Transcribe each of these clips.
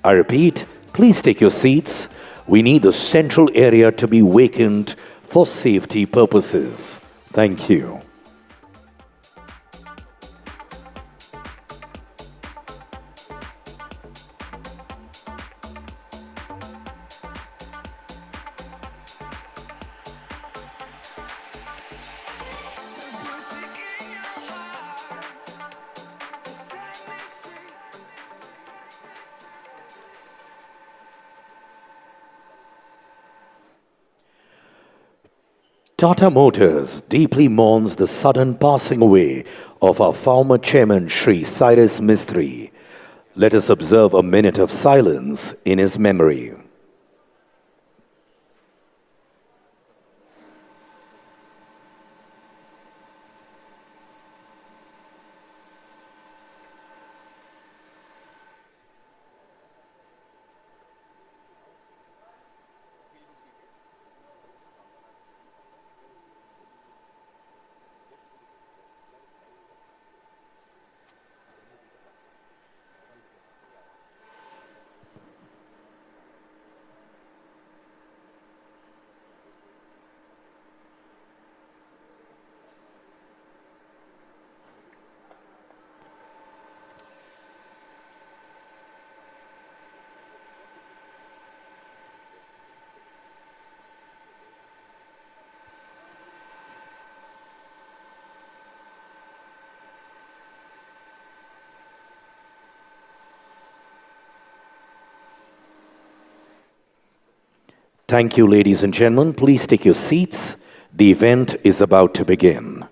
I repeat, please take your seats. We need the central area to be vacant for safety purposes. Thank you. Tata Motors deeply mourns the sudden passing away of our former chairman Shri Cyrus Mistry. Let us observe a minute of silence in his memory. Thank you, ladies and gentlemen. Please take your seats. The event is about to begin.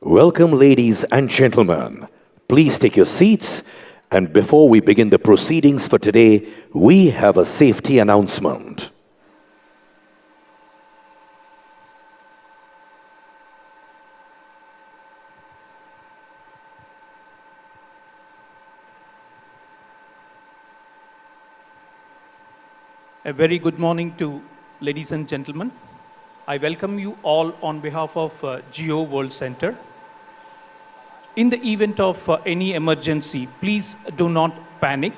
Welcome, ladies and gentlemen. Please take your seats. And before we begin the proceedings for today, we have a safety announcement. A very good morning to ladies and gentlemen. I welcome you all on behalf of Geo World Center. In the event of any emergency, please do not panic.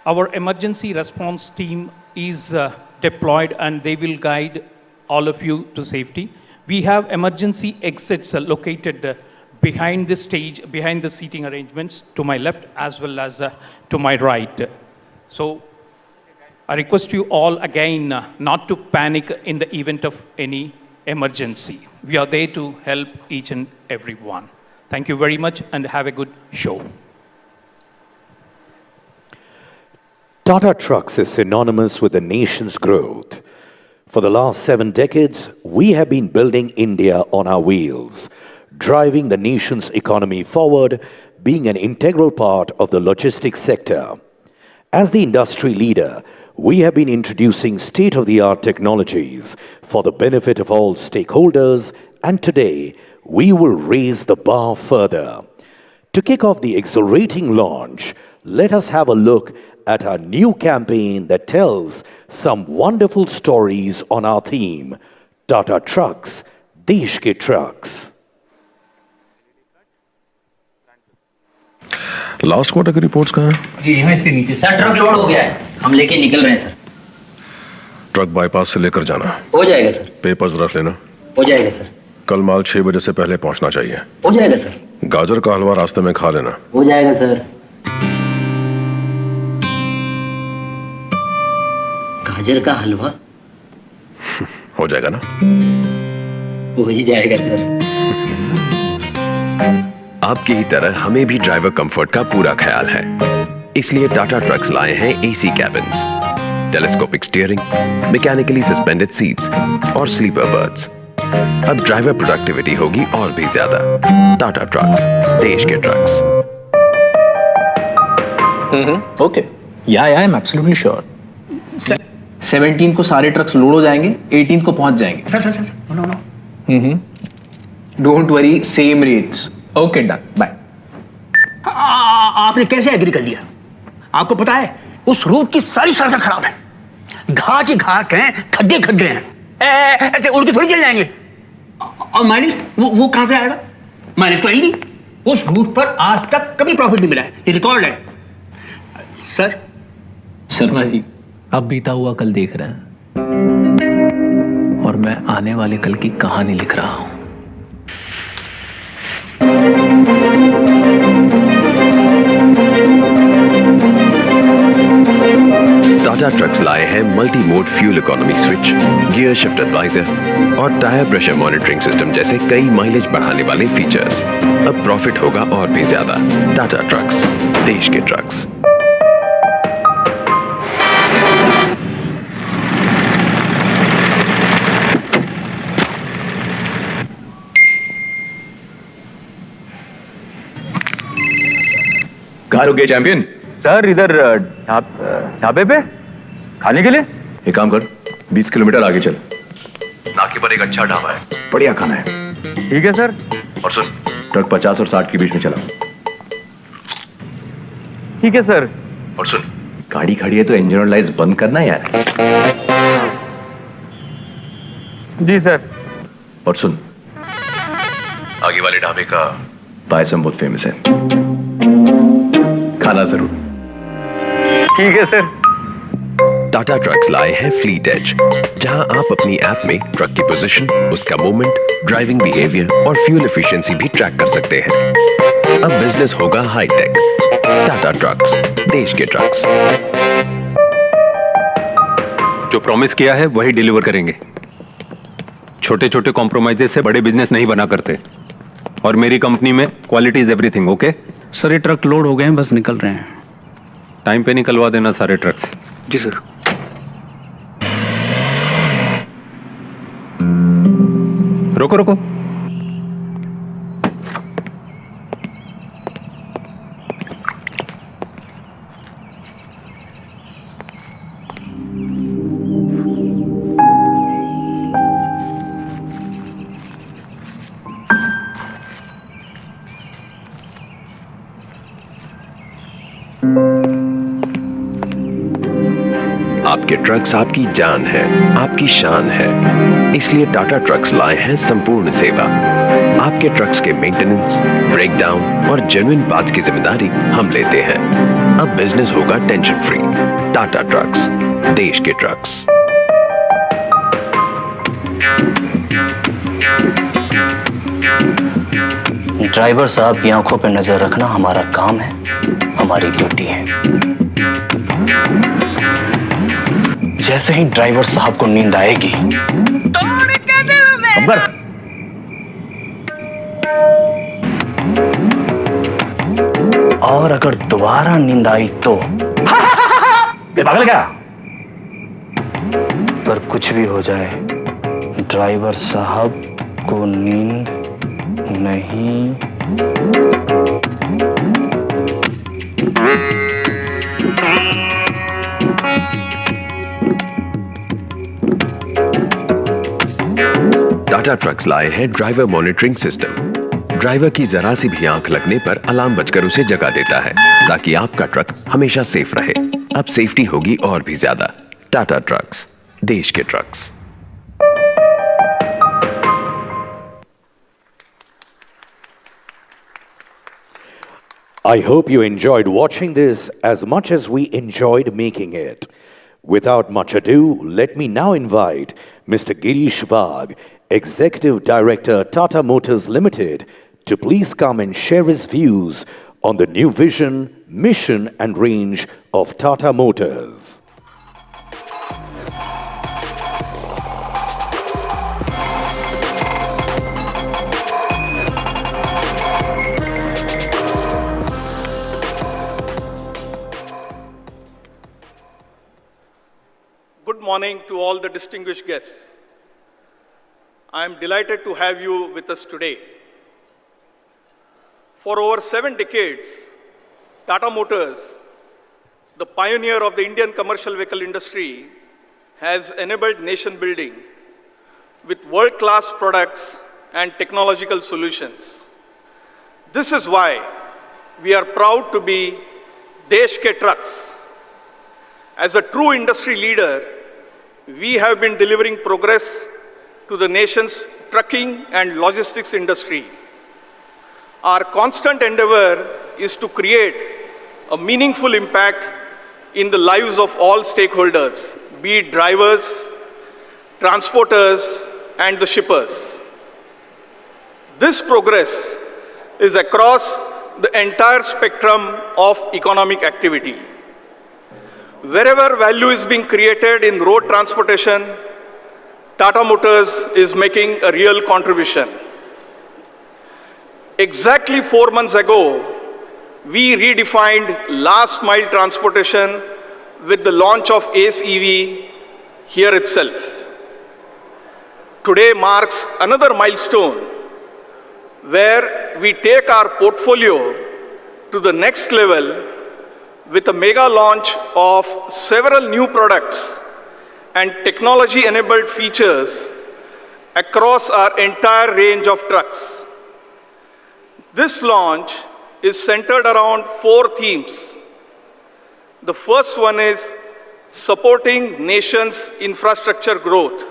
Our emergency response team is deployed and they will guide all of you to safety. We have emergency exits located behind the stage, behind the seating arrangements to my left as well as to my right. So I request you all again not to panic in the event of any emergency. We are there to help each and every one. Thank you very much and have a good show. Tata Trucks is synonymous with the nation's growth. For the last 7 decades, we have been building India on our wheels, driving the nation's economy forward, being an integral part of the logistics sector. As the industry leader, we have been introducing state-of-the-art technologies for the benefit of all stakeholders, and today, we will raise the bar further. To kick off the exhilarating launch, let us have a look at our new campaign that tells some wonderful stories on our theme, Tata Trucks, Desh ke Trucks. Last quarter की reports कहाँ हैं? ये यहाँ इसके नीचे। Sir truck load हो गया है, हम लेके निकल रहे हैं सर। ट्रक बाईपास से लेकर जाना। हो जाएगा सर। पेपर्स रख लेना। हो जाएगा सर। कल माल 6 बजे से पहले पहुंचना चाहिए। हो जाएगा सर। गाजर का हलवा रास्ते में खा लेना। हो जाएगा सर। गाजर का हलवा हो जाएगा ना? हो ही जाएगा सर। आपकी ही तरह हमें भी ड्राइवर कंफर्ट का पूरा ख्याल है, इसलिए टाटा ट्रक्स लाए हैं AC cabins, telescopic steering, mechanically suspended seats और स्लीपर बर्थ्स। अब ड्राइवर प्रोडक्टिविटी होगी और भी ज्यादा। टाटा ट्रक्स, देश के ट्रक्स। ओके, या आई एम एब्सोल्युटली श्योर। 17 को सारे ट्रक्स लोड हो जाएंगे, 18 को पहुंच जाएंगे। Sir, don't worry, same rates. Okay, done, bye. आपने कैसे एग्री कर लिया? आपको पता है उस रूट की सारी सड़कें खराब है, घाट ही घाट हैं, खड्डे खड्डे हैं, ऐसे उड़ के थोड़ी चल जाएंगे। और माइलेज वो कहां से आएगा? माइलेज तो ही नहीं। उस रूट पर आज तक कभी प्रॉफिट नहीं मिला है, ये रिकॉर्ड है। सर शर्मा जी, अब बीता हुआ कल देख रहे हैं और मैं आने वाले कल की कहानी लिख रहा हूं। टाटा ट्रक्स लाए हैं multi mode fuel economy switch, gear shift advisor और टायर प्रेशर मॉनिटरिंग सिस्टम जैसे कई माइलेज बढ़ाने वाले फीचर्स। अब प्रॉफिट होगा और भी ज्यादा। टाटा ट्रक्स, देश के ट्रक्स। कहाँ रुके चैंपियन? सर इधर ढाबे पे खाने के लिए। एक काम कर, 20 किलोमीटर आगे चल, नाके पर एक अच्छा ढाबा है, बढ़िया खाना है। ठीक है सर। और सुन, ट्रक 50 और 60 के बीच में चला। ठीक है सर। और सुन, गाड़ी खड़ी है तो इंजन और लाइट्स बंद करना यार। जी सर। और सुन, आगे वाले ढाबे का पायसम बहुत फेमस है, खाना जरूर। ठीक है सर। टाटा ट्रक्स लाए हैं फ्लीट एज, जहां आप अपनी ऐप में ट्रक की पोजीशन, उसका मूवमेंट, ड्राइविंग बिहेवियर और फ्यूल एफिशिएंसी भी ट्रैक कर सकते हैं। अब बिजनेस होगा हाई टेक। टाटा ट्रक्स, देश के ट्रक्स। जो प्रॉमिस किया है वही डिलीवर करेंगे। छोटे छोटे कॉम्प्रोमाइजेस से बड़े बिजनेस नहीं बना करते, और मेरी कंपनी में quality is everything. Okay sir, ये ट्रक लोड हो गए हैं, बस निकल रहे हैं। टाइम पे निकलवा देना सारे ट्रक्स। जी सर। रोको रोको। आपके ट्रक्स आपकी जान है, आपकी शान है। इसलिए टाटा ट्रक्स लाए हैं संपूर्ण सेवा। आपके ट्रक्स के मेंटेनेंस, ब्रेकडाउन और जेन्युइन पार्ट्स की जिम्मेदारी हम लेते हैं। अब बिजनेस होगा टेंशन फ्री। टाटा ट्रक्स, देश के ट्रक्स। ड्राइवर साहब की आंखों पर नजर रखना हमारा काम है, हमारी ड्यूटी है। जैसे ही ड्राइवर साहब को नींद आएगी, अकबर, और अगर दोबारा नींद आई तो पागल क्या? पर कुछ भी हो जाए, ड्राइवर साहब को नींद नहीं। टाटा ट्रक्स लाए हैं ड्राइवर मॉनिटरिंग सिस्टम। ड्राइवर की जरा सी भी आंख लगने पर अलार्म बजकर उसे जगा देता है, ताकि आपका ट्रक हमेशा सेफ रहे। अब सेफ्टी होगी और भी ज्यादा। टाटा ट्रक्स, देश के trucks. I hope you enjoyed watching this as much as we enjoyed making it. Without much ado, let me now invite Mr. Girish Wagh, Executive Director, Tata Motors Limited, to please come and share his views on the new vision, mission and range of Tata Motors. Good morning to all the distinguished guests. I am delighted to have you with us today. For over 7 decades, Tata Motors, the pioneer of the Indian commercial vehicle industry, has enabled nation building with world-class products and technological solutions. This is why we are proud to be Desh Ke Trucks. As a true industry leader, we have been delivering progress to the nation's trucking and logistics industry. Our constant endeavor is to create a meaningful impact in the lives of all stakeholders, be it drivers, transporters, and the shippers. This progress is across the entire spectrum of economic activity. Wherever value is being created in road transportation, Tata Motors is making a real contribution. Exactly 4 months ago, we redefined last mile transportation with the launch of ACE EV here itself. Today marks another milestone where we take our portfolio to the next level with a mega launch of several new products and technology-enabled features across our entire range of trucks. This launch is centered around 4 themes. The first one is supporting nation's infrastructure growth.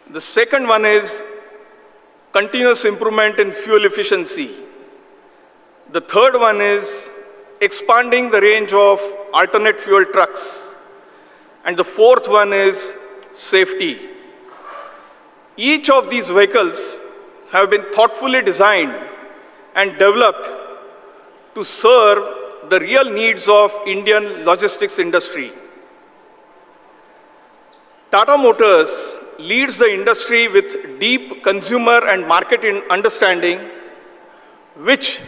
The second one is continuous improvement in fuel efficiency. The third one is expanding the range of alternate fuel trucks. And the fourth one is safety. Each of these vehicles have been thoughtfully designed and developed to serve the real needs of Indian logistics industry. Tata Motors leads the industry with deep consumer and market understanding, which,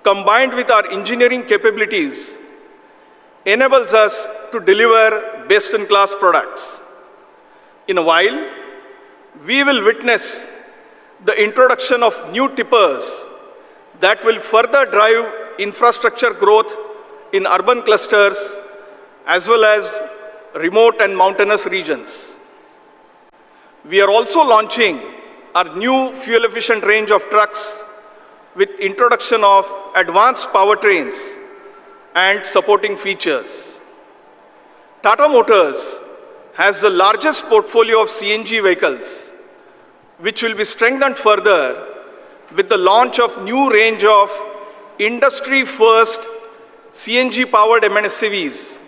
combined with our engineering capabilities, enables us to deliver best-in-class products. In a while, we will witness the introduction of new tippers that will further drive infrastructure growth in urban clusters as well as remote and mountainous regions. We are also launching our new fuel-efficient range of trucks with introduction of advanced powertrains and supporting features. Tata Motors has the largest portfolio of CNG vehicles, which will be strengthened further with the launch of new range of industry-first CNG-powered MNSCVs,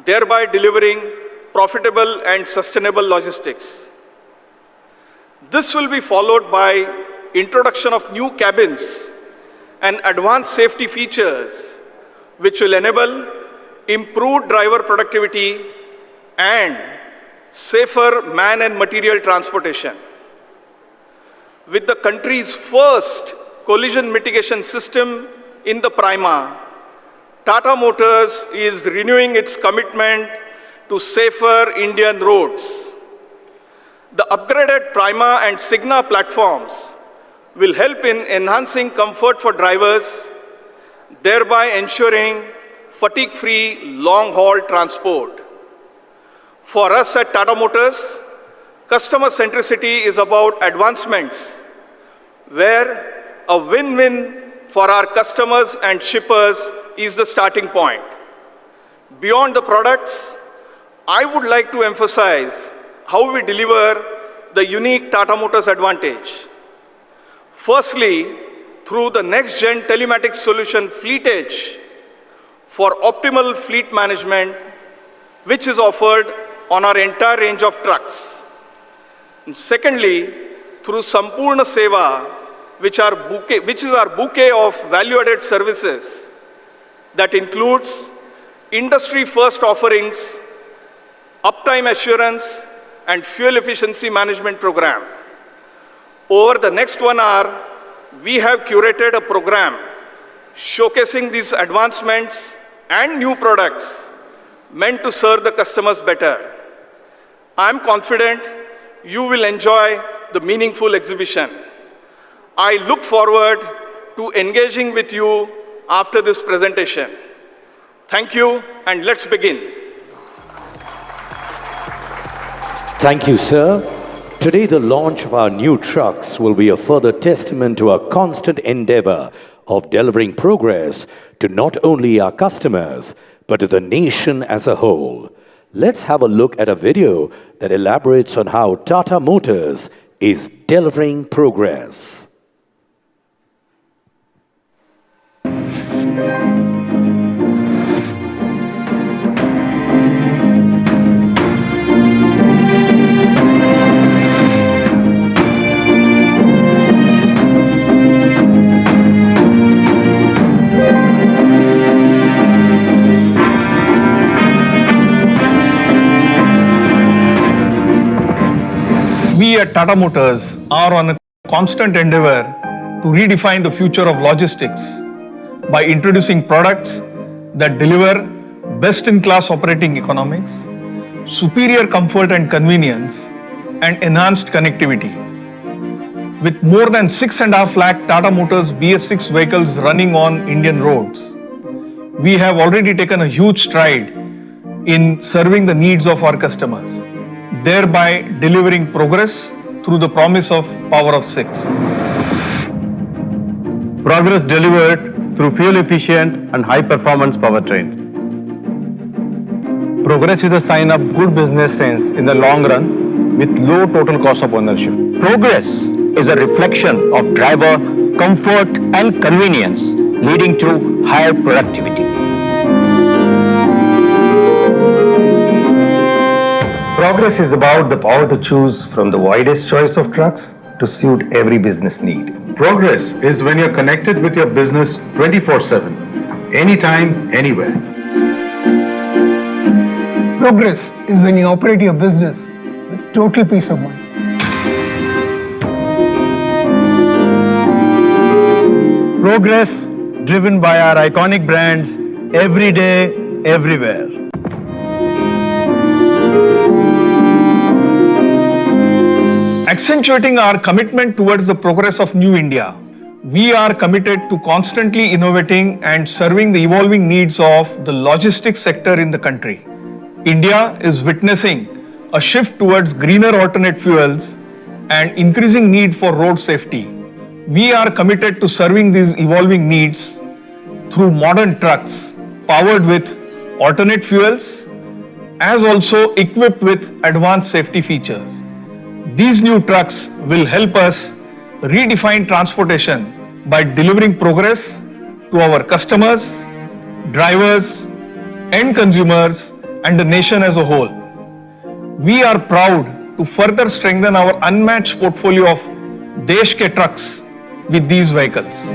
thereby delivering profitable and sustainable logistics. This will be followed by introduction of new cabins and advanced safety features, which will enable improved driver productivity and safer man and material transportation. With the country's first collision mitigation system in the Prima, Tata Motors is renewing its commitment to safer Indian roads. The upgraded Prima and Signa platforms will help in enhancing comfort for drivers, thereby ensuring fatigue-free long-haul transport. For us at Tata Motors, customer centricity is about advancements where a win-win for our customers and shippers is the starting point. Beyond the products, I would like to emphasize how we deliver the unique Tata Motors advantage. Firstly, through the next-gen telematics solution Fleet Edge for optimal fleet management, which is offered on our entire range of trucks. And secondly, through Sampurna Seva, which is our bouquet of value-added services that includes industry-first offerings, uptime assurance, and fuel efficiency management program. Over the next 1 hour, we have curated a program showcasing these advancements and new products meant to serve the customers better. I'm confident you will enjoy the meaningful exhibition. I look forward to engaging with you after this presentation. Thank you, and let's begin. Thank you, sir. Today, the launch of our new trucks will be a further testament to our constant endeavor of delivering progress to not only our customers, but to the nation as a whole. Let's have a look at a video that elaborates on how Tata Motors is delivering progress. We at Tata Motors are on a constant endeavor to redefine the future of logistics by introducing products that deliver best-in-class operating economics, superior comfort and convenience, and enhanced connectivity. With more than 6.5 lakh Tata Motors BS6 vehicles running on Indian roads, we have already taken a huge stride in serving the needs of our customers, thereby delivering progress through the promise of Power of Six. Progress delivered through fuel-efficient and high-performance powertrains. Progress is a sign of good business sense in the long run with low total cost of ownership. Progress is a reflection of driver comfort and convenience, leading to higher productivity. Progress is about the power to choose from the widest choice of trucks to suit every business need. Progress is when you're connected with your business 24/7, anytime, anywhere. Progress is when you operate your business with total peace of mind. Progress driven by our iconic brands every day, everywhere. Accentuating our commitment towards the progress of New India, we are committed to constantly innovating and serving the evolving needs of the logistics sector in the country. India is witnessing a shift towards greener alternate fuels and increasing need for road safety. We are committed to serving these evolving needs through modern trucks powered with alternate fuels, as also equipped with advanced safety features. These new trucks will help us redefine transportation by delivering progress to our customers, drivers, end consumers, and the nation as a whole. We are proud to further strengthen our unmatched portfolio of Desh Ke trucks with these vehicles.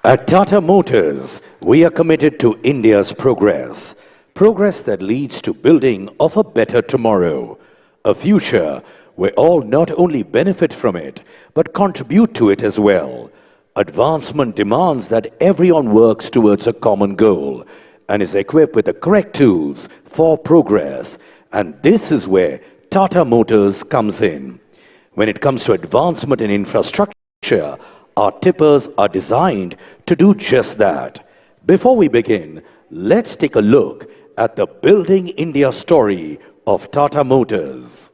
At Tata Motors, we are committed to India's progress. Progress that leads to building of a better tomorrow. A future where all not only benefit from it, but contribute to it as well. Advancement demands that everyone works towards a common goal and is equipped with the correct tools for progress. And this is where Tata Motors comes in. When it comes to advancement in infrastructure, our tippers are designed to do just that. Before we begin, let's take a look at the Building India story of Tata Motors.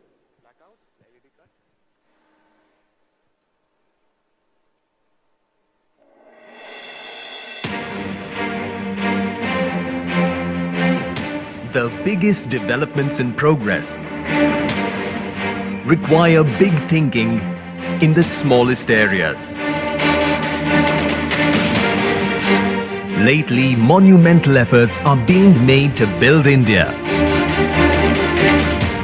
The biggest developments in progress require big thinking in the smallest areas. Lately, monumental efforts are being made to build India.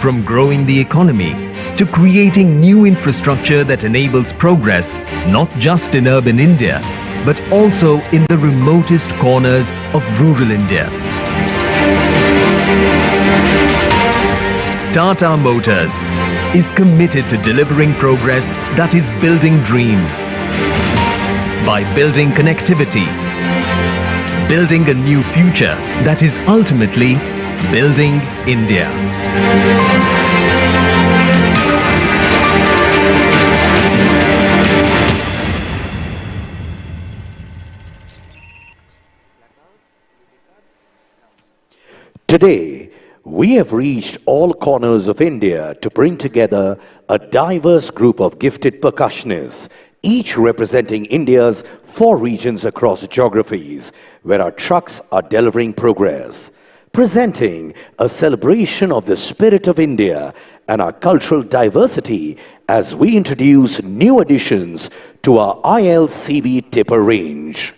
From growing the economy to creating new infrastructure that enables progress not just in urban India, but also in the remotest corners of rural India. Tata Motors is committed to delivering progress that is building dreams. By building connectivity, building a new future that is ultimately building India. Today, we have reached all corners of India to bring together a diverse group of gifted percussionists, each representing India's 4 regions across geographies, where our trucks are delivering progress, presenting a celebration of the spirit of India and our cultural diversity as we introduce new additions to our ILCV tipper range.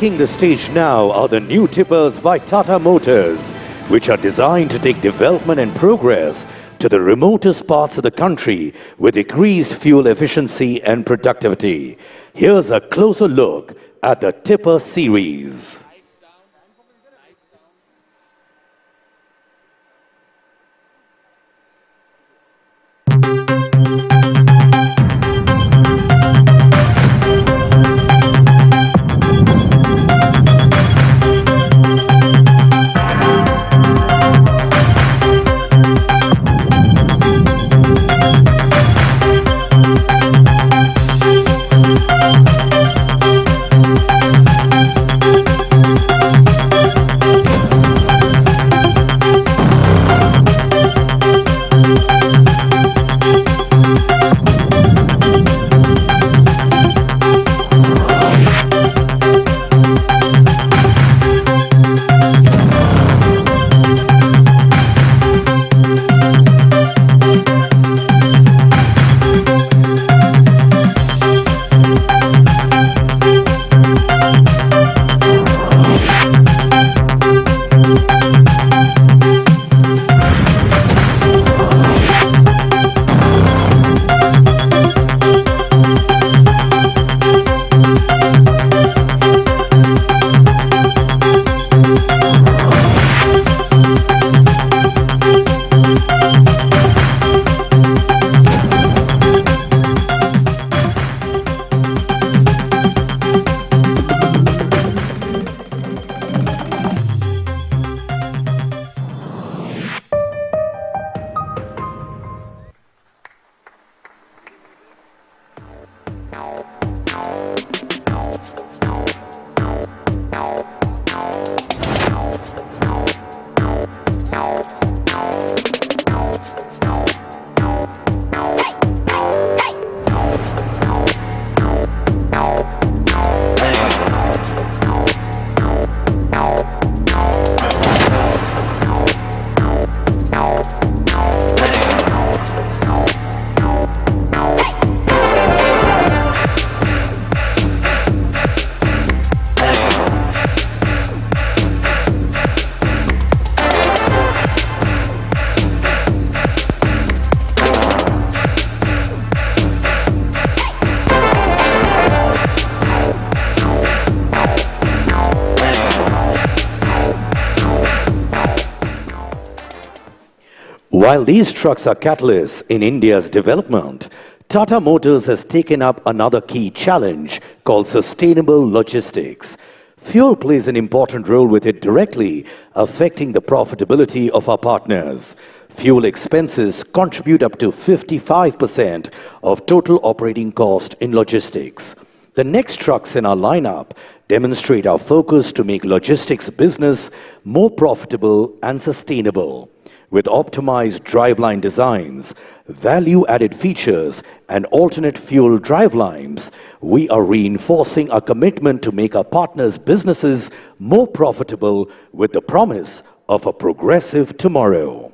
Taking the stage now are the new tippers by Tata Motors, which are designed to take development and progress to the remotest parts of the country with increased fuel efficiency and productivity. Here's a closer look at the tipper series. While these trucks are catalysts in India's development, Tata Motors has taken up another key challenge called sustainable logistics. Fuel plays an important role with it directly affecting the profitability of our partners. Fuel expenses contribute up to 55% of total operating cost in logistics. The next trucks in our lineup demonstrate our focus to make logistics business more profitable and sustainable. With optimized driveline designs, value-added features, and alternate fuel drivelines, we are reinforcing our commitment to make our partners' businesses more profitable with the promise of a progressive tomorrow.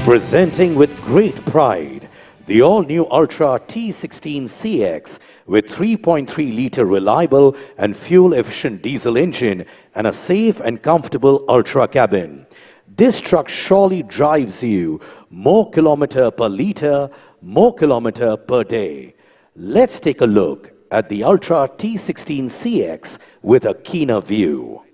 Presenting with great pride The all-new Ultra T16CX with 3.3-liter reliable and fuel-efficient diesel engine and a safe and comfortable Ultra cabin. This truck surely drives you more kilometer per liter, more kilometer per day. Let's take a look at the Ultra T16CX with a keener view.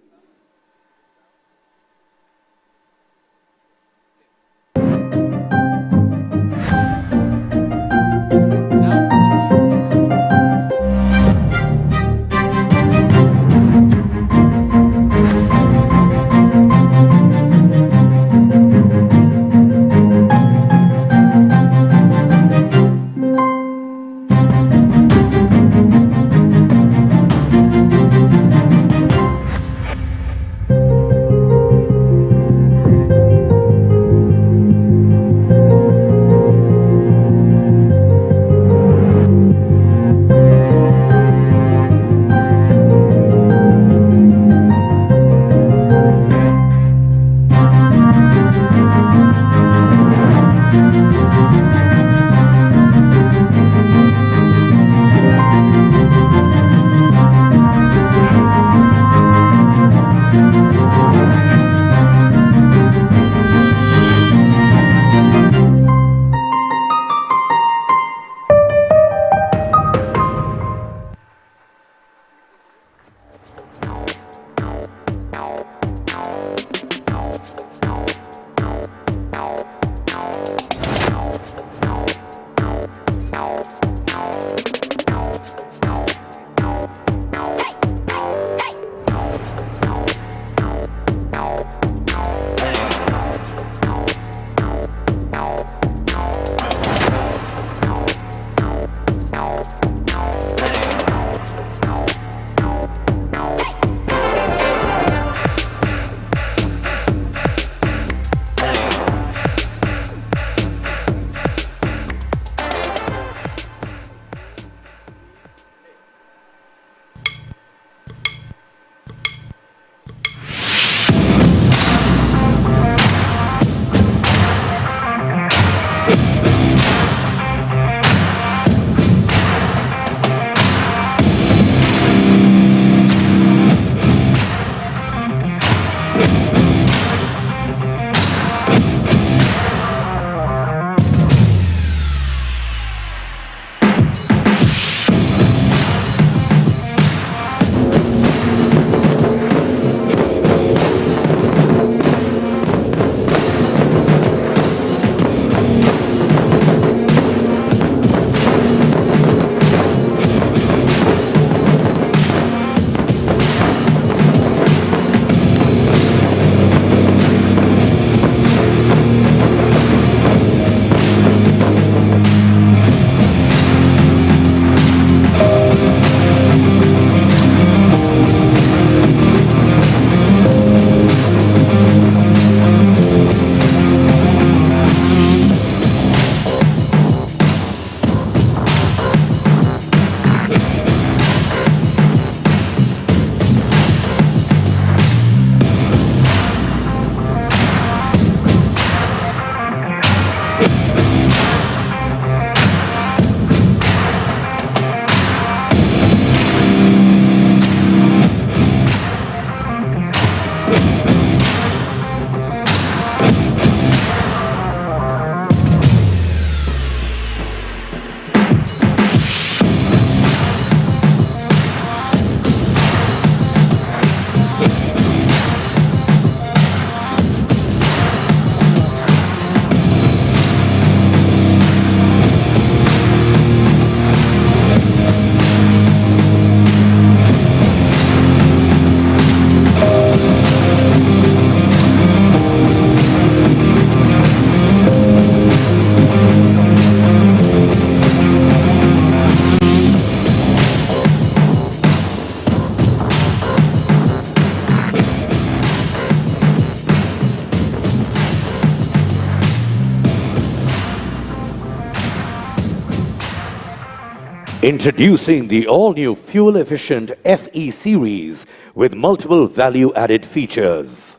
Introducing the all-new fuel-efficient FE series with multiple value-added features.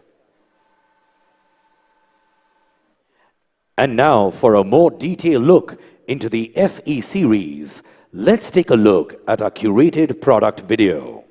And now for a more detailed look into the FE series, let's take a look at our curated product video.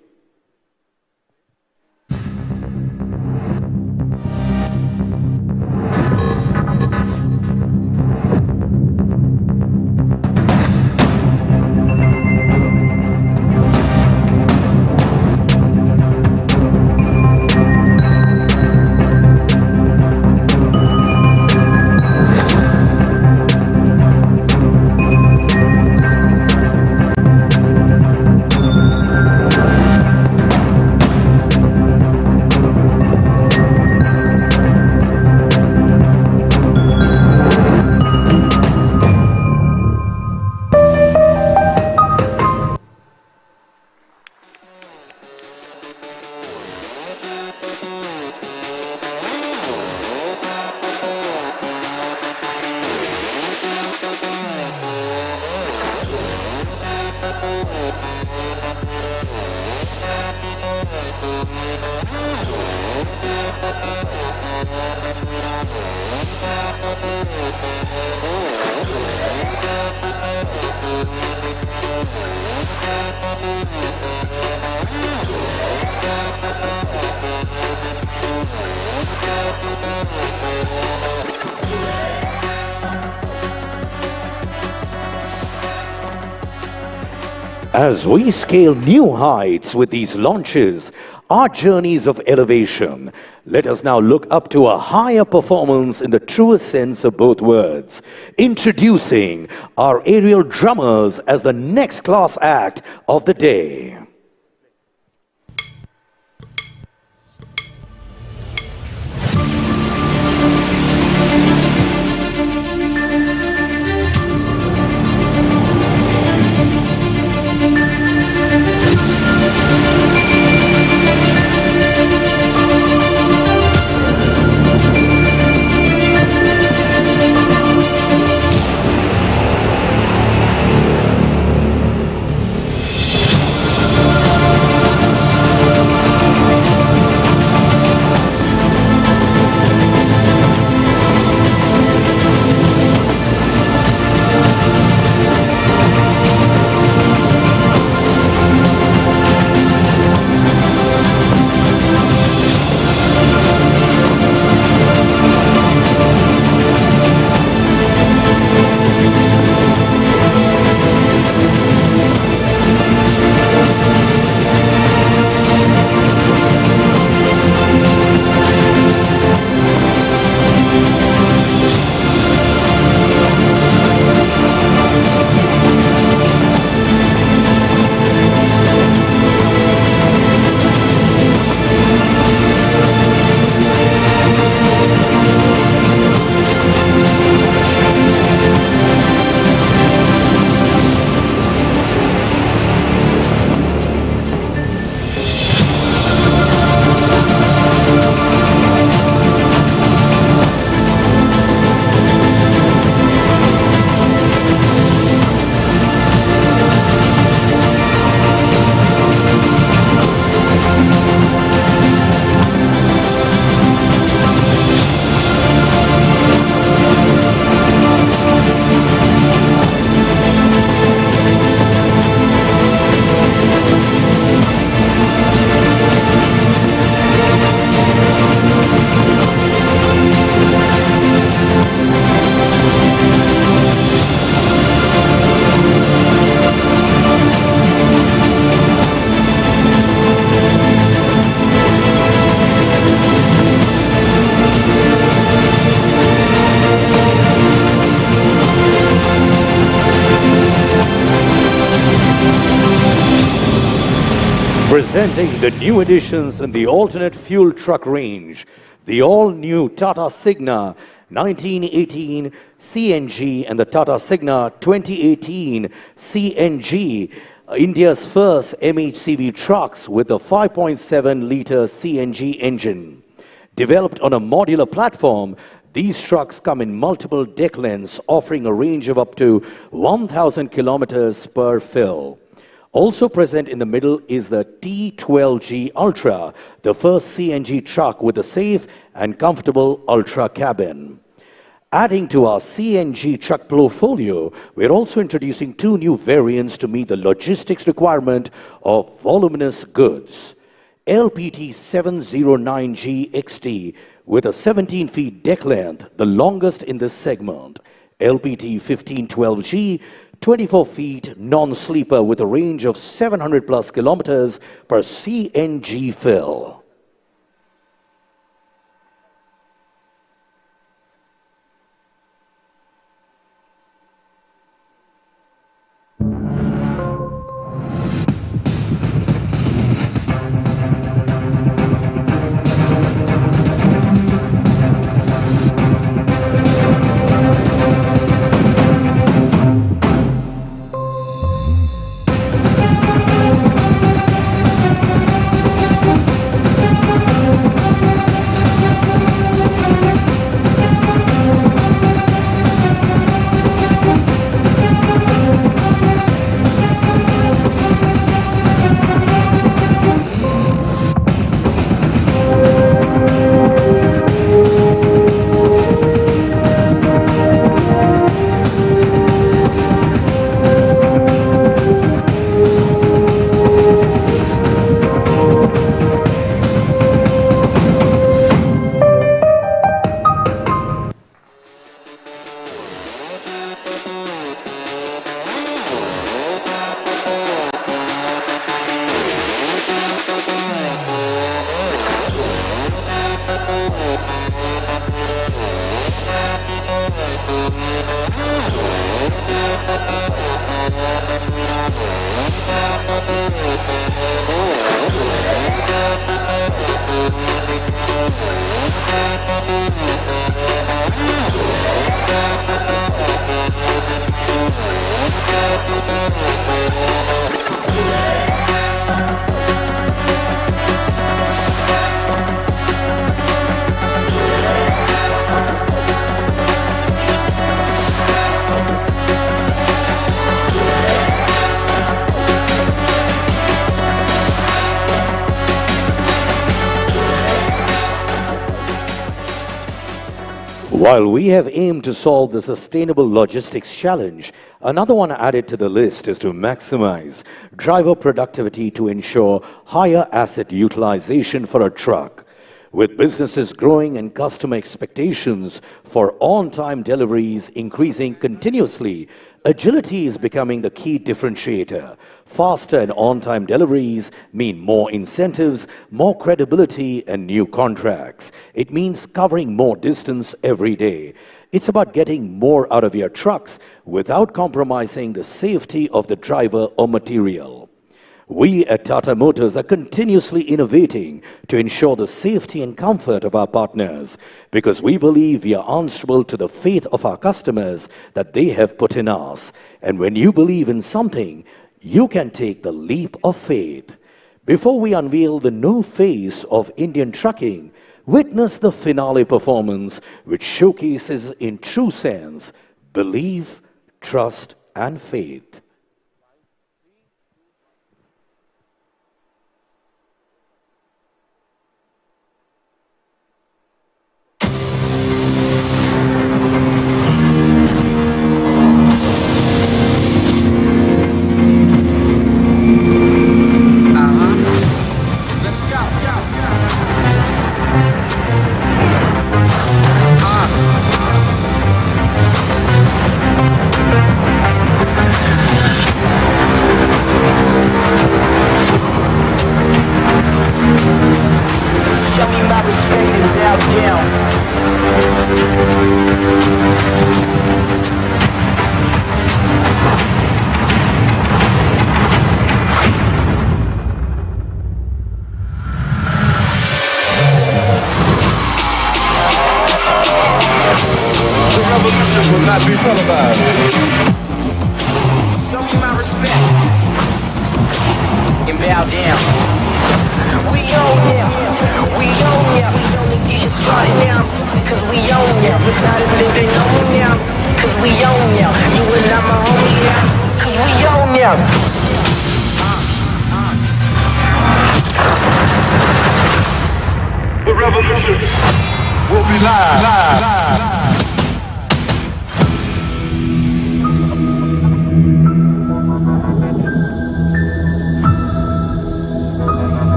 As we scale new heights with these launches, our journeys of elevation, let us now look up to a higher performance in the truest sense of both words. Introducing our aerial drummers as the next class act of the day. Presenting the new additions in the alternate fuel truck range, the all-new Tata Signa 1918 CNG and the Tata Signa 2018 CNG, India's first MHCV trucks with a 5.7-liter CNG engine. Developed on a modular platform, these trucks come in multiple deck lengths, offering a range of up to 1,000 kilometers per fill. Also present in the middle is the T12G Ultra, the first CNG truck with a safe and comfortable Ultra cabin. Adding to our CNG truck portfolio, we're also introducing two new variants to meet the logistics requirement of voluminous goods. LPT 709G XT with a 17 feet deck length, the longest in this segment. LPT 1512G, 24 feet non-sleeper with a range of 700 plus kilometers per CNG fill. While we have aimed to solve the sustainable logistics challenge, another one added to the list is to maximize driver productivity to ensure higher asset utilization for a truck. With businesses growing and customer expectations for on-time deliveries increasing continuously, agility is becoming the key differentiator. Faster and on-time deliveries mean more incentives, more credibility, and new contracts. It means covering more distance every day. It's about getting more out of your trucks without compromising the safety of the driver or material. We at Tata Motors are continuously innovating to ensure the safety and comfort of our partners because we believe we are answerable to the faith of our customers that they have put in us. And when you believe in something, you can take the leap of faith. Before we unveil the new face of Indian trucking, witness the finale performance which showcases in true sense belief, trust, and faith. The revolution will be live.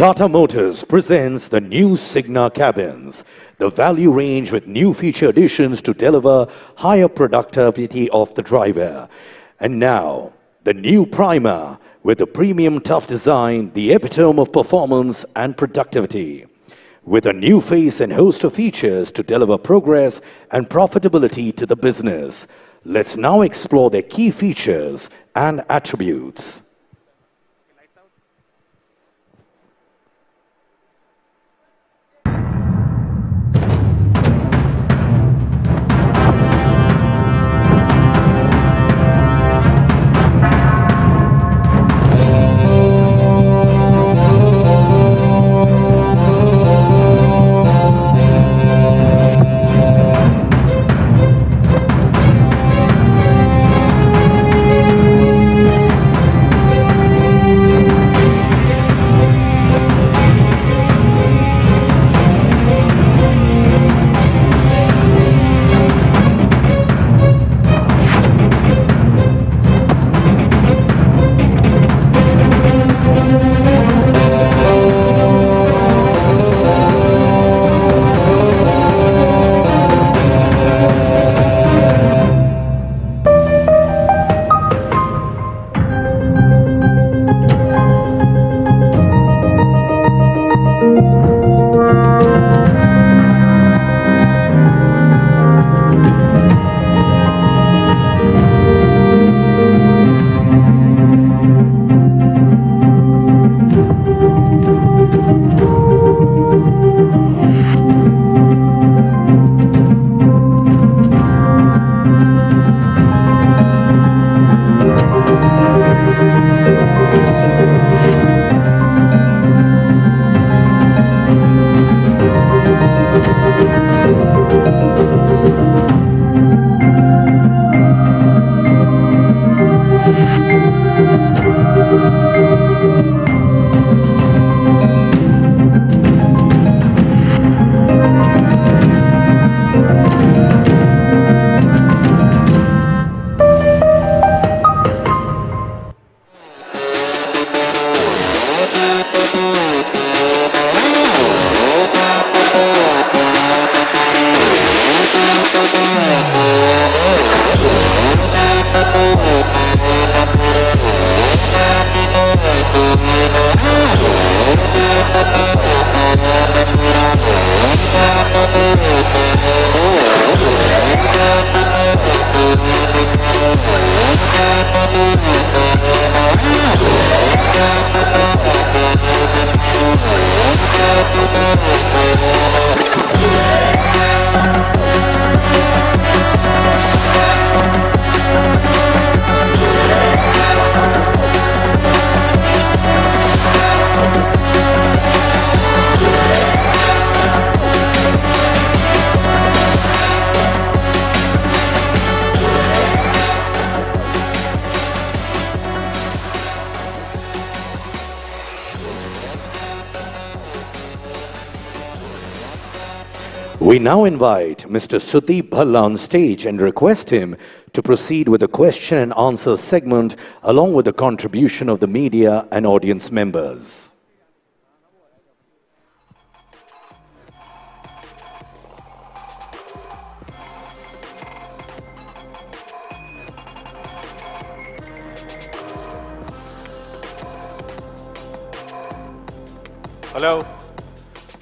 Tata Motors presents the new Signa cabins, the value range with new feature additions to deliver higher productivity of the driver. And now, the new Primer with a premium tough design, the epitome of performance and productivity. With a new face and host of features to deliver progress and profitability to the business. Let's now explore their key features and attributes. We now invite Mr. Sudeep Bhalla on stage and request him to proceed with the question and answer segment along with the contribution of the media and audience members. Hello.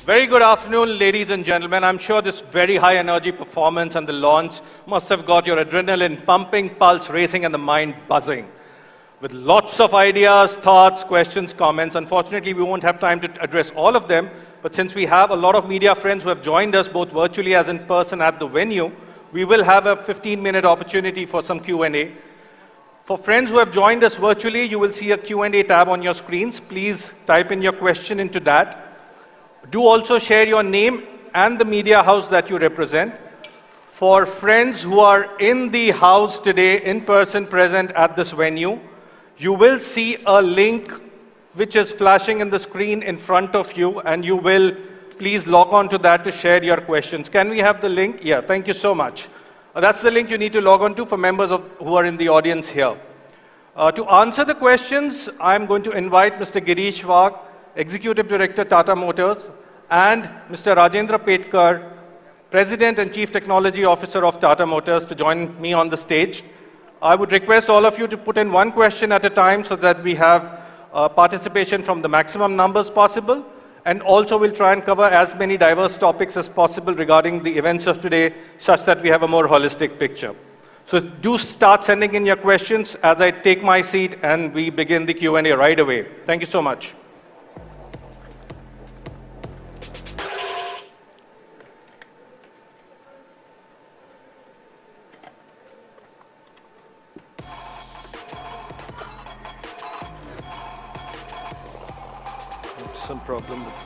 Very good afternoon, ladies and gentlemen. I'm sure this very high energy performance and the launch must have got your adrenaline pumping, pulse racing, and the mind buzzing. With lots of ideas, thoughts, questions, comments. Unfortunately, we won't have time to address all of them, but since we have a lot of media friends who have joined us both virtually as in person at the venue, we will have a 15-minute opportunity for some Q&A. For friends who have joined us virtually, you will see a Q&A tab on your screens. Please type in your question into that. Do also share your name and the media house that you represent. For friends who are in the house today, in person present at this venue, you will see a link which is flashing in the screen in front of you, and you will please log on to that to share your questions. Can we have the link? Yeah, thank you so much. That's the link you need to log on to for members who are in the audience here. To answer the questions, I'm going to invite Mr. Girish Wagh, Executive Director, Tata Motors, and Mr. Rajendra Petkar, President and Chief Technology Officer of Tata Motors, to join me on the stage. I would request all of you to put in one question at a time so that we have participation from the maximum numbers possible. And also we'll try and cover as many diverse topics as possible regarding the events of today, such that we have a more holistic picture. So do start sending in your questions as I take my seat and we begin the Q&A right away. Thank you so much. Some problem with this.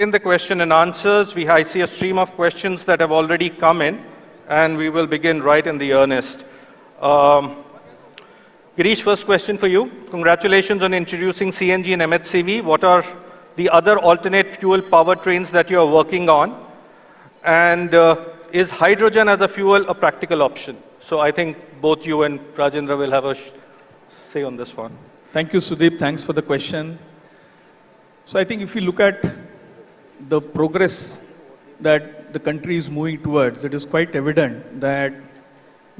In the question and answers, I see a stream of questions that have already come in, and we will begin right in the earnest. Girish, first question for you. Congratulations on introducing CNG and MHCV. What are the other alternate fuel powertrains that you are working on? And is hydrogen as a fuel a practical option? So I think both you and Rajendra will have a say on this one. Thank you, Sudeep. Thanks for the question. So I think if you look at the progress that the country is moving towards, it is quite evident that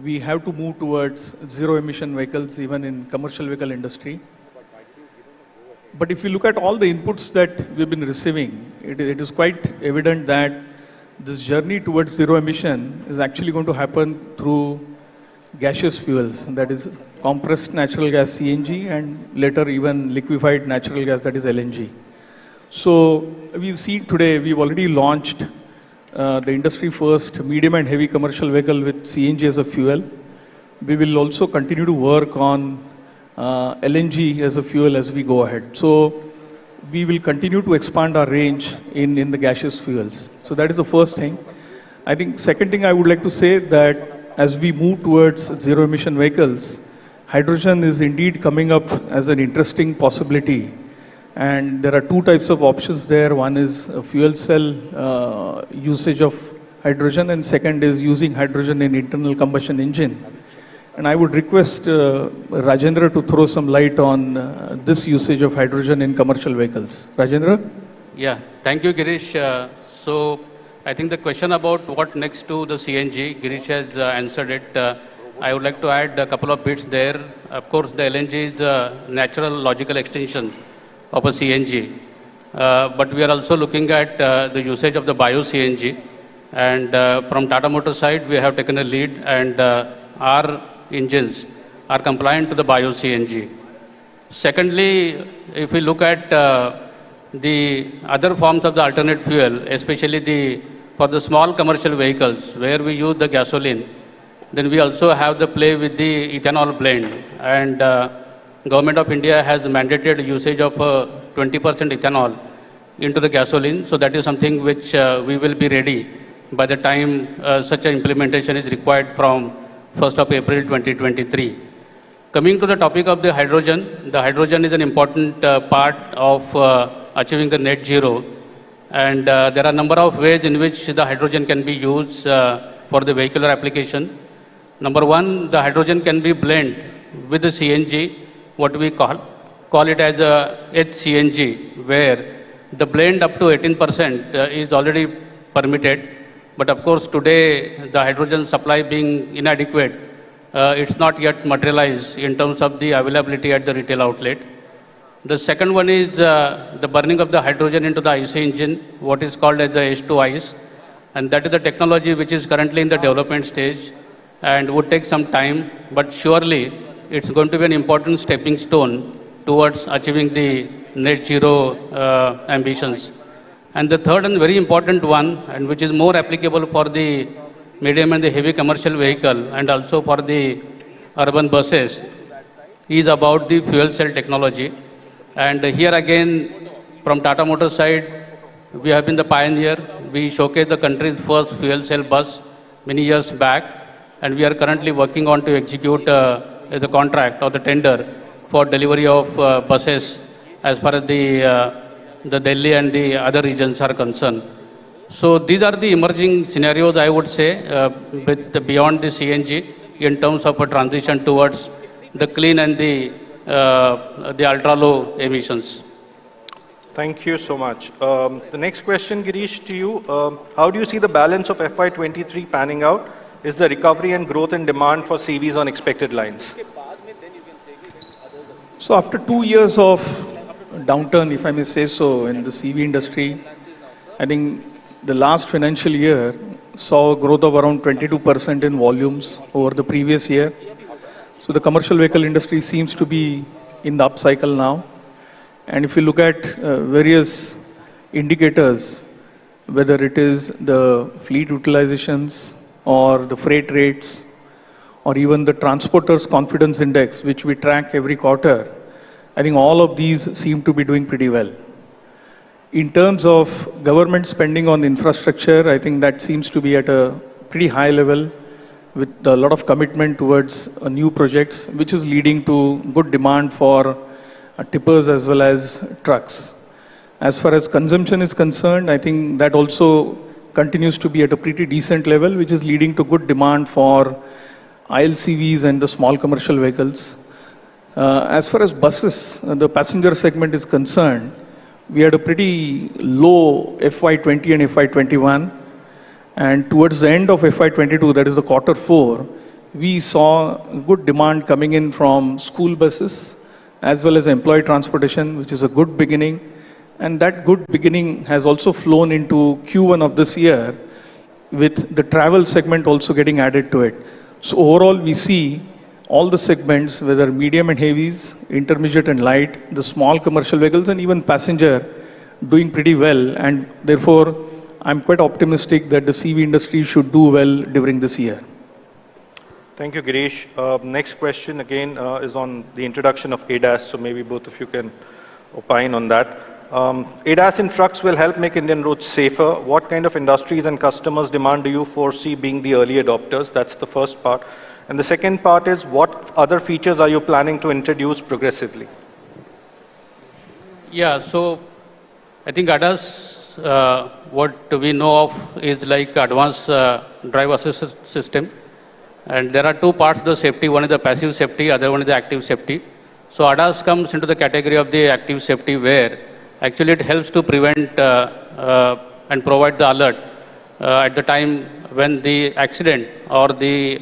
we have to move towards zero-emission vehicles even in commercial vehicle industry. But if you look at all the inputs that we've been receiving, it is quite evident that this journey towards zero emission is actually going to happen through gaseous fuels, that is compressed natural gas CNG, and later even liquefied natural gas, that is LNG. So we've seen today, we've already launched the industry first medium and heavy commercial vehicle with CNG as a fuel. We will also continue to work on LNG as a fuel as we go ahead. So we will continue to expand our range in the gaseous fuels. So that is the first thing. I think second thing I would like to say that as we move towards zero emission vehicles, hydrogen is indeed coming up as an interesting possibility. And there are two types of options there. One is a fuel cell usage of hydrogen, and second is using hydrogen in internal combustion engine. And I would request Rajendra to throw some light on this usage of hydrogen in commercial vehicles. Rajendra? Yeah, thank you, Girish. So I think the question about what next to the CNG, Girish has answered it. I would like to add a couple of bits there. Of course, the LNG is a natural logical extension of a CNG. But we are also looking at the usage of the bio-CNG. And from Tata Motors side, we have taken a lead, and our engines are compliant to the bio-CNG. Secondly, if we look at the other forms of the alternate fuel, especially for the small commercial vehicles where we use the gasoline, then we also have the play with the ethanol blend. And Government of India has mandated usage of 20% ethanol into the gasoline. So that is something which we will be ready by the time such an implementation is required from 1st of April 2023. Coming to the topic of the hydrogen is an important part of achieving the net zero. And there are a number of ways in which the hydrogen can be used for the vehicular application. Number one, the hydrogen can be blended with the CNG, what we call it as a HCNG, where the blend up to 18% is already permitted. But of course, today, the hydrogen supply being inadequate, it's not yet materialized in terms of the availability at the retail outlet. The second one is the burning of the hydrogen into the IC engine, what is called as the H2ICE. And that is the technology which is currently in the development stage and would take some time, but surely it's going to be an important stepping stone towards achieving the net zero ambitions. And the third and very important one, and which is more applicable for the medium and the heavy commercial vehicle and also for the urban buses, is about the fuel cell technology. And here again, from Tata Motors side, we have been the pioneer. we showcased the country's first fuel cell bus many years back, and we are currently working on to execute the contract or the tender for delivery of buses as far as the Delhi and the other regions are concerned. So these are the emerging scenarios, I would say, beyond the CNG in terms of a transition towards the clean and the ultra-low emissions. Thank you so much. The next question, Girish, to you. How do you see the balance of FY23 panning out? Is the recovery and growth in demand for CVs on expected lines? So after 2 years of downturn, if I may say so, in the CV industry, I think the last financial year saw a growth of around 22% in volumes over the previous year. So the commercial vehicle industry seems to be in the upcycle now. And if you look at various indicators, whether it is the fleet utilizations or the freight rates, or even the transporters confidence index, which we track every quarter, I think all of these seem to be doing pretty well. In terms of government spending on infrastructure, I think that seems to be at a pretty high level with a lot of commitment towards new projects, which is leading to good demand for tippers as well as trucks. As far as consumption is concerned, I think that also continues to be at a pretty decent level, which is leading to good demand for ILCVs and the small commercial vehicles. As far as buses, the passenger segment is concerned, we had a pretty low FY20 and FY21. And towards the end of FY22, that is the Q4, we saw good demand coming in from school buses as well as employee transportation, which is a good beginning. And that good beginning has also flown into Q1 of this year, with the travel segment also getting added to it. So overall, we see all the segments, whether medium and heavies, intermediate and light, the small commercial vehicles, and even passenger, doing pretty well. And therefore, I'm quite optimistic that the CV industry should do well during this year. Thank you, Girish. Next question again is on the introduction of ADAS, so maybe both of you can opine on that. ADAS in trucks will help make Indian roads safer. What kind of industries and customers demand do you foresee being the early adopters? That's the first part. And the second part is, what other features are you planning to introduce progressively? Yeah, so I think ADAS, what we know of is like advanced drive assist system. And there are two parts of the safety. One is the passive safety, other one is the active safety. So ADAS comes into the category of the active safety, where actually it helps to prevent and provide the alert at the time when the accident or the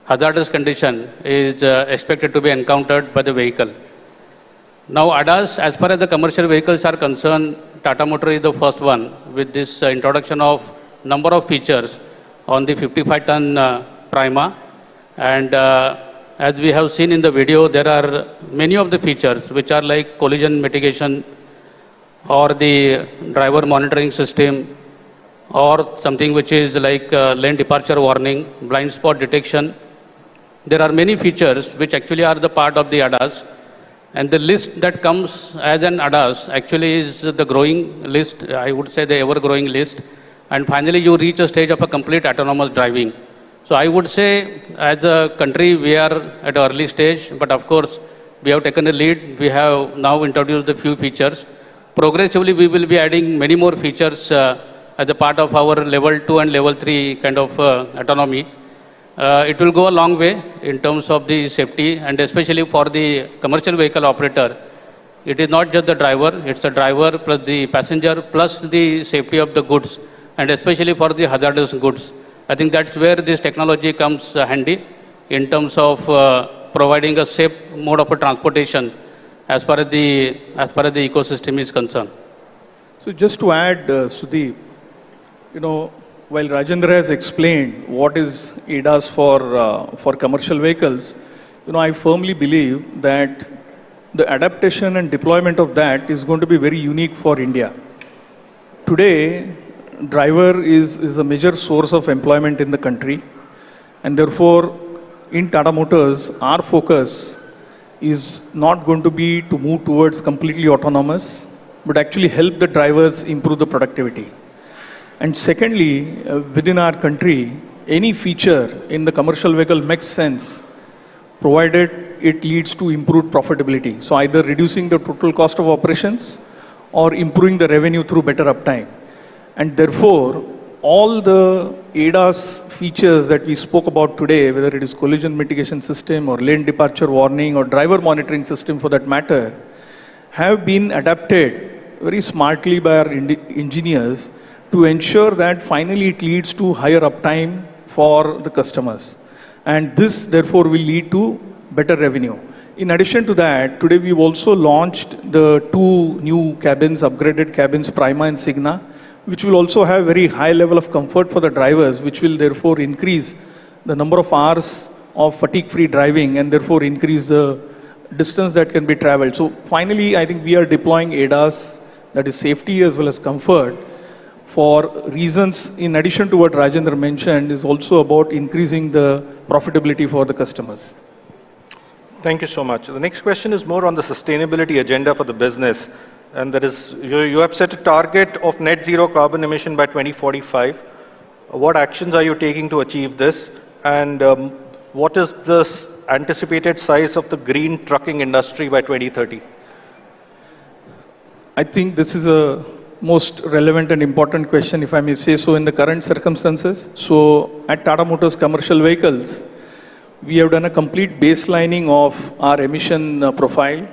hazardous condition is expected to be encountered by the vehicle. Now ADAS, as far as the commercial vehicles are concerned, Tata Motor is the first one with this introduction of number of features on the 55-ton Prima. And as we have seen in the video, there are many of the features which are like collision mitigation, or the driver monitoring system, or something which is like lane departure warning, blind spot detection. There are many features which actually are the part of the ADAS. And the list that comes as an ADAS actually is the growing list, I would say the ever-growing list. And finally, you reach a stage of a complete autonomous driving. So I would say, as a country, we are at an early stage, but of course, we have taken a lead. We have now introduced a few features. Progressively, we will be adding many more features as a part of our level 2 and level 3 kind of autonomy. It will go a long way in terms of the safety, and especially for the commercial vehicle operator. It is not just the driver, it's the driver plus the passenger plus the safety of the goods, and especially for the hazardous goods. I think that's where this technology comes handy in terms of providing a safe mode of transportation as far as the ecosystem is concerned. So just to add, Sudeep, while Rajendra has explained what is ADAS for commercial vehicles, I firmly believe that the adaptation and deployment of that is going to be very unique for India. Today, driver is a major source of employment in the country, and therefore, in Tata Motors, our focus is not going to be to move towards completely autonomous, but actually help the drivers improve the productivity. And secondly, within our country, any feature in the commercial vehicle makes sense, provided it leads to improved profitability. So either reducing the total cost of operations or improving the revenue through better uptime. And therefore, all the ADAS features that we spoke about today, whether it is collision mitigation system or lane departure warning or driver monitoring system for that matter, have been adapted very smartly by our engineers to ensure that finally it leads to higher uptime for the customers. And this therefore will lead to better revenue. In addition to that, today we've also launched the 2 new cabins, upgraded cabins, Prima and Signa, which will also have very high level of comfort for the drivers, which will therefore increase the number of hours of fatigue-free driving and therefore increase the distance that can be traveled. So finally, I think we are deploying ADAS, that is safety as well as comfort, for reasons in addition to what Rajendra mentioned, is also about increasing the profitability for the customers. Thank you so much. The next question is more on the sustainability agenda for the business. And that is, you have set a target of net zero carbon emission by 2045. What actions are you taking to achieve this? And what is the anticipated size of the green trucking industry by 2030? I think this is a most relevant and important question, if I may say so, in the current circumstances. So at Tata Motors Commercial Vehicles, we have done a complete baselining of our emission profile.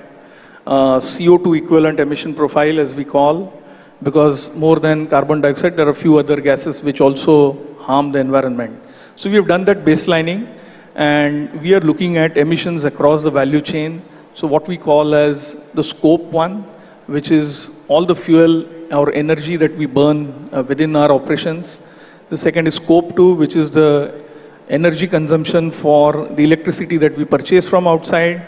CO2 equivalent emission profile, as we call, because more than carbon dioxide, there are a few other gases which also harm the environment. So we have done that baselining, and we are looking at emissions across the value chain. So what we call as the scope 1, which is all the fuel or energy that we burn within our operations. The second is scope 2, which is the energy consumption for the electricity that we purchase from outside.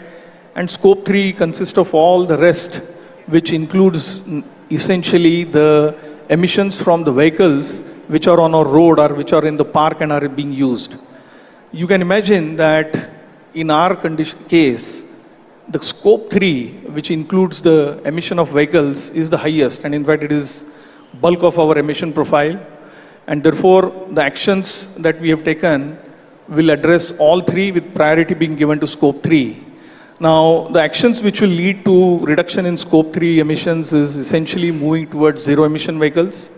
And scope 3 consists of all the rest, which includes essentially the emissions from the vehicles which are on our road or which are in the park and are being used. You can imagine that in our case, the scope 3, which includes the emission of vehicles, is the highest. And in fact, it is bulk of our emission profile. And therefore, the actions that we have taken will address all 3 with priority being given to scope 3. Now, the actions which will lead to reduction in scope 3 emissions is essentially moving towards zero emission vehicles.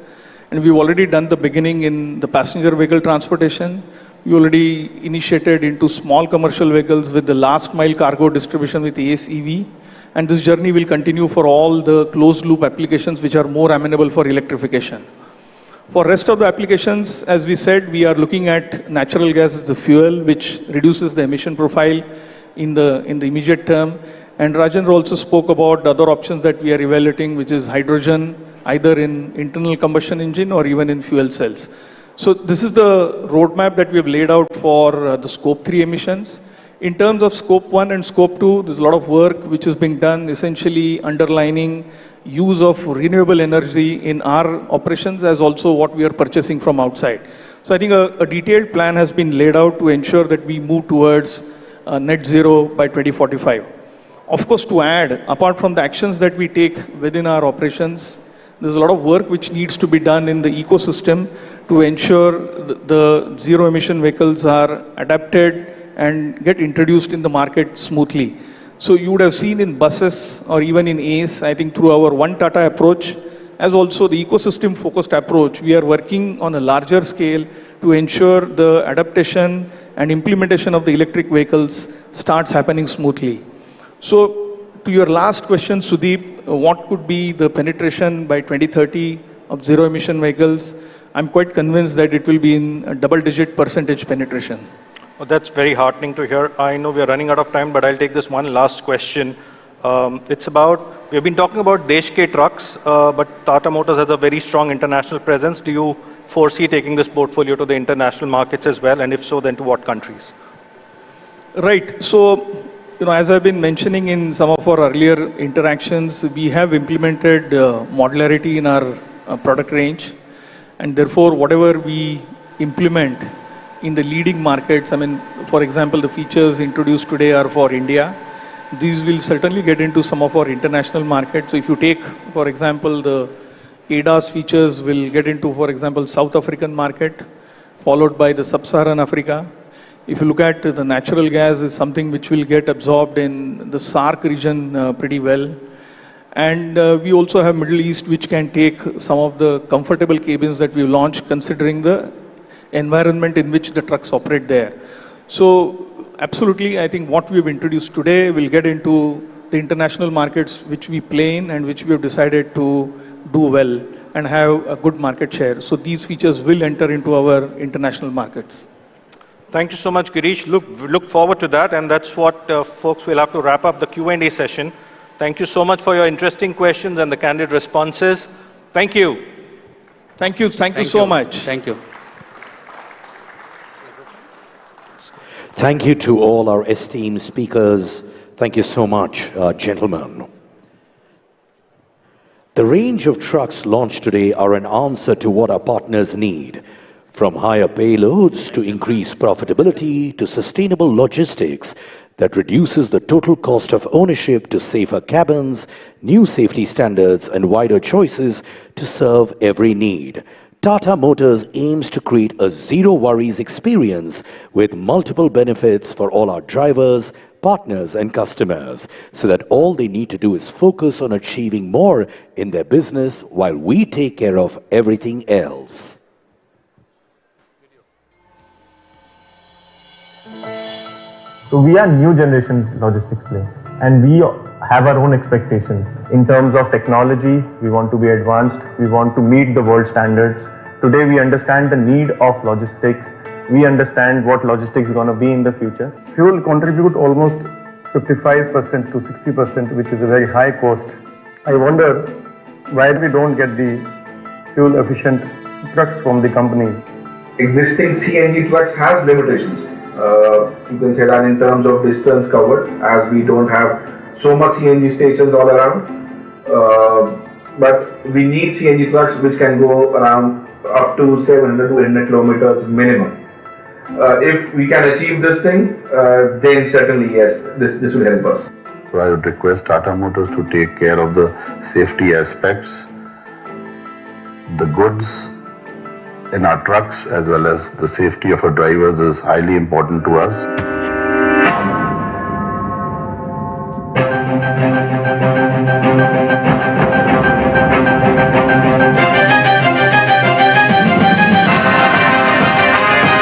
And we've already done the beginning in the passenger vehicle transportation. We already initiated into small commercial vehicles with the last mile cargo distribution with ACE EV. And this journey will continue for all the closed loop applications which are more amenable for electrification. For rest of the applications, as we said, we are looking at natural gas as the fuel, which reduces the emission profile in the immediate term. And Rajendra also spoke about the other options that we are evaluating, which is hydrogen, either in internal combustion engine or even in fuel cells. So this is the roadmap that we have laid out for the scope 3 emissions. In terms of scope 1 and scope 2, there's a lot of work which is being done, essentially underlining use of renewable energy in our operations as also what we are purchasing from outside. So I think a detailed plan has been laid out to ensure that we move towards net zero by 2045. Of course, to add, apart from the actions that we take within our operations, there's a lot of work which needs to be done in the ecosystem to ensure the zero emission vehicles are adapted and get introduced in the market smoothly. So you would have seen in buses or even in ACE, I think through our One Tata approach, as also the ecosystem focused approach, we are working on a larger scale to ensure the adaptation and implementation of the electric vehicles starts happening smoothly. So to your last question, Sudeep, what could be the penetration by 2030 of zero emission vehicles? I'm quite convinced that it will be in a double-digit percentage penetration. Well, that's very heartening to hear. I know we are running out of time, but I'll take this one last question. It's about, we've been talking about Deshke trucks, but Tata Motors has a very strong international presence. Do you foresee taking this portfolio to the international markets as well? And if so, then to what countries? Right. So, as I've been mentioning in some of our earlier interactions, we have implemented modularity in our product range. And therefore, whatever we implement in the leading markets, I mean, for example, the features introduced today are for India. These will certainly get into some of our international markets. So if you take, for example, the ADAS features will get into, for example, South African market, followed by the Sub-Saharan Africa. If you look at the natural gas is something which will get absorbed in the SAARC region pretty well. And we also have Middle East, which can take some of the comfortable cabins that we launched, considering the environment in which the trucks operate there. So absolutely, I think what we've introduced today will get into the international markets which we play in and which we have decided to do well and have a good market share. So these features will enter into our international markets. Thank you so much, Girish. Look forward to that, and that's what folks will have to wrap up the Q&A session. Thank you so much for your interesting questions and the candid responses. Thank you. Thank you so much. Thank you. Thank you to all our esteemed speakers. Thank you so much, gentlemen. The range of trucks launched today are an answer to what our partners need. From higher payloads to increased profitability to sustainable logistics that reduces the total cost of ownership to safer cabins, new safety standards and wider choices to serve every need. Tata Motors aims to create a zero worries experience with multiple benefits for all our drivers, partners and customers, so that all they need to do is focus on achieving more in their business while we take care of everything else. So we are new generation logistics play, and we have our own expectations. In terms of technology, we want to be advanced, we want to meet the world standards. Today we understand the need of logistics, we understand what logistics is going to be in the future. Fuel contribute almost 55% to 60%, which is a very high cost. I wonder why we don't get the fuel efficient trucks from the companies. Existing CNG trucks has limitations. You can say that in terms of distance covered, as we don't have so much CNG stations all around. But we need CNG trucks which can go around up to 700 to 800 kilometers minimum. If we can achieve this thing, then certainly yes, this will help us. So I would request Tata Motors to take care of the safety aspects, the goods in our trucks as well as the safety of our drivers is highly important to us.